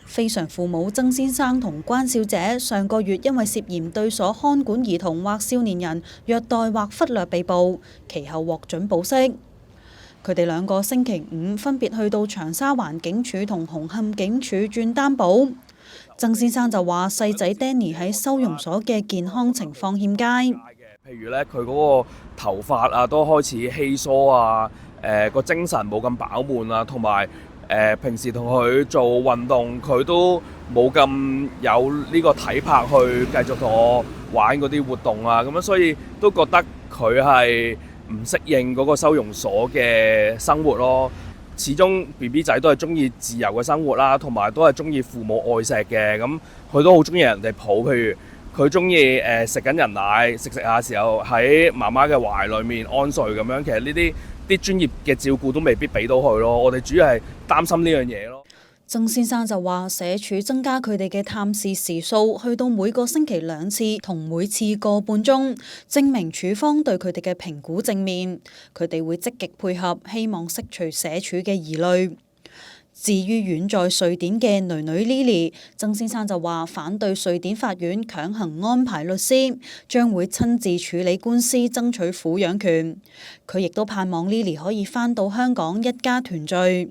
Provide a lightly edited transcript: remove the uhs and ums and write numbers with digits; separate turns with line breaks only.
非常父母曾先生同關小姐上個月因為涉嫌對所看管兒童或少年人虐待或忽略被捕，其後獲准保釋。佢哋兩個星期五分別去到長沙灣警署同紅磡警署轉擔保。曾先生就話細仔 Danny 喺收容所嘅健康情況欠佳，
譬如咧佢嗰個頭髮啊都開始稀疏啊，個精神冇咁飽滿啊，同埋平時同佢做運動佢都冇咁有呢個體魄去繼續同我玩嗰啲活動啊，咁樣所以都覺得佢係唔適應嗰個收容所嘅生活咯。始終 BB 仔都係中意自由嘅生活啦，同埋都係中意父母愛錫嘅，咁佢都好中意人哋抱。譬如佢中意食緊人奶，食下時候喺媽媽嘅懷裡面安睡咁樣。其實呢啲專業嘅照顧都未必俾到佢咯。我哋主要係擔心呢樣嘢咯。
曾先生就話社署增加佢哋嘅探視時數，去到每個星期2次，同每次個半鐘，證明署方對佢哋嘅評估正面。佢哋會積極配合，希望釋除社署嘅疑慮。至於遠在瑞典嘅囡囡 Lily， 曾先生就話反對瑞典法院強行安排律師，將會親自處理官司，爭取撫養權。佢亦都盼望 Lily 可以返到香港一家團聚。